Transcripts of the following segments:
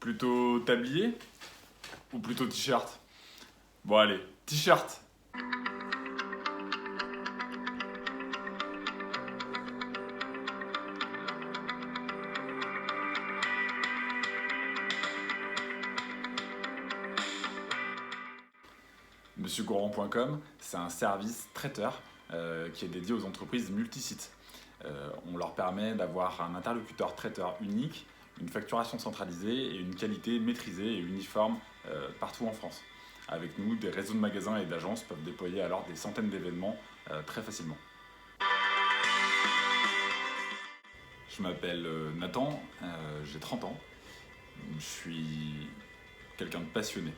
Plutôt tablier ou plutôt t-shirt? Bon allez, t-shirt. MonsieurGourmand.com, c'est un service traiteur qui est dédié aux entreprises multisites. On leur permet d'avoir un interlocuteur traiteur unique, une facturation centralisée et une qualité maîtrisée et uniforme partout en France. Avec nous, des réseaux de magasins et d'agences peuvent déployer alors des centaines d'événements très facilement. Je m'appelle Nathan, j'ai 30 ans, je suis quelqu'un de passionné.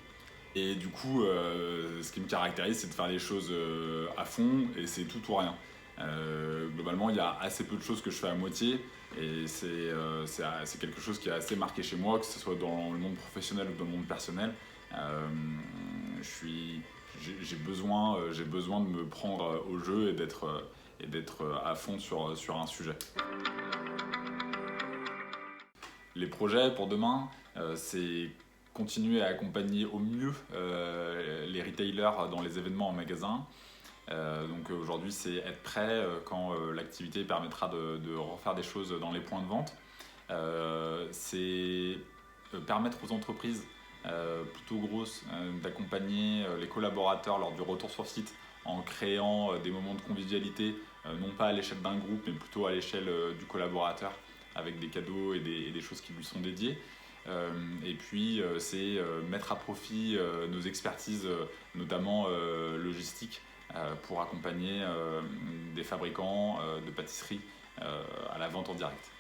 Et du coup, ce qui me caractérise, c'est de faire les choses à fond et c'est tout ou rien. Globalement, il y a assez peu de choses que je fais à moitié et c'est quelque chose qui est assez marqué chez moi, que ce soit dans le monde professionnel ou dans le monde personnel. J'ai besoin de me prendre au jeu et d'être à fond sur un sujet. Les projets pour demain, c'est continuer à accompagner au mieux les retailers dans les événements en magasin. Donc aujourd'hui, c'est être prêt quand l'activité permettra de refaire des choses dans les points de vente. C'est permettre aux entreprises plutôt grosses d'accompagner les collaborateurs lors du retour sur site en créant des moments de convivialité, non pas à l'échelle d'un groupe, mais plutôt à l'échelle du collaborateur, avec des cadeaux et des choses qui lui sont dédiées. Et puis c'est mettre à profit nos expertises, notamment logistiques, pour accompagner des fabricants de pâtisseries à la vente en direct.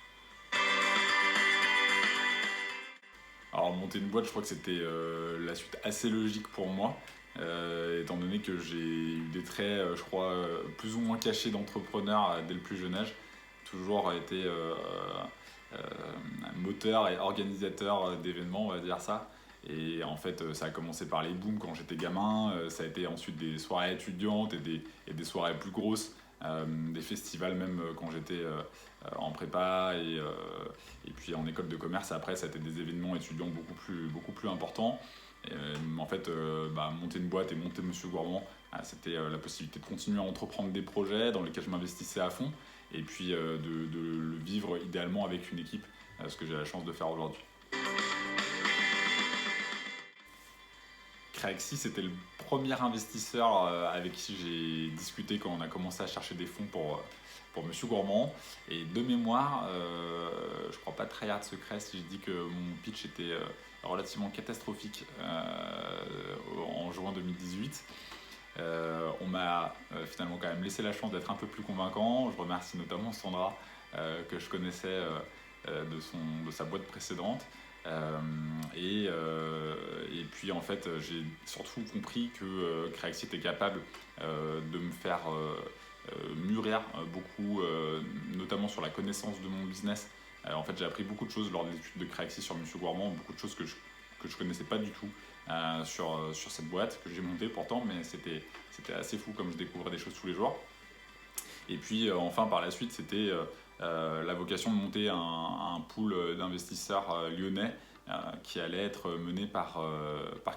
Alors monter une boîte, je crois que c'était la suite assez logique pour moi, étant donné que j'ai eu des traits, je crois, plus ou moins cachés d'entrepreneur dès le plus jeune âge. Toujours été moteur et organisateur d'événements, on va dire ça. Et en fait, ça a commencé par les booms quand j'étais gamin, ça a été ensuite des soirées étudiantes et des soirées plus grosses, des festivals même quand j'étais en prépa et puis en école de commerce. Après, ça a été des événements étudiants beaucoup plus importants. En fait, monter une boîte et monter Monsieur Gourmand, c'était la possibilité de continuer à entreprendre des projets dans lesquels je m'investissais à fond et puis de le vivre idéalement avec une équipe, ce que j'ai la chance de faire aujourd'hui. Craexi, c'était le premier investisseur avec qui j'ai discuté quand on a commencé à chercher des fonds pour Monsieur Gourmand. Et de mémoire, je ne crois pas trahir de secret si je dis que mon pitch était relativement catastrophique en juin 2018. On m'a finalement quand même laissé la chance d'être un peu plus convaincant. Je remercie notamment Sandra que je connaissais de sa boîte précédente. Et puis en fait j'ai surtout compris que Craexi était capable de me faire mûrir beaucoup, notamment sur la connaissance de mon business. En fait j'ai appris beaucoup de choses lors des études de Craexi sur Monsieur Gourmand, beaucoup de choses que je connaissais pas du tout sur cette boîte que j'ai montée pourtant, mais c'était assez fou comme je découvrais des choses tous les jours. Et puis enfin par la suite c'était la vocation de monter un pool d'investisseurs lyonnais qui allait être mené par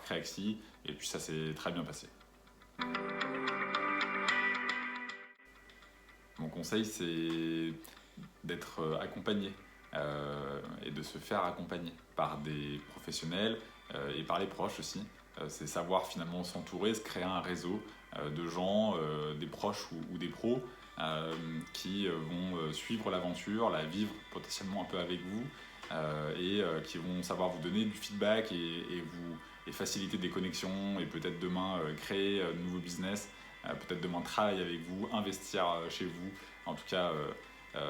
Craexi, et puis ça s'est très bien passé. Mon conseil, c'est d'être accompagné et de se faire accompagner par des professionnels et par les proches aussi. C'est savoir finalement s'entourer, se créer un réseau de gens, des proches ou des pros qui vont suivre l'aventure, la vivre potentiellement un peu avec vous et qui vont savoir vous donner du feedback et faciliter des connexions et peut-être demain créer de nouveaux business, peut-être demain travailler avec vous, investir chez vous. En tout cas,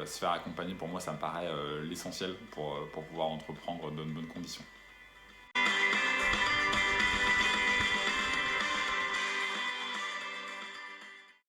se faire accompagner, pour moi, ça me paraît l'essentiel pour pouvoir entreprendre dans de bonnes conditions.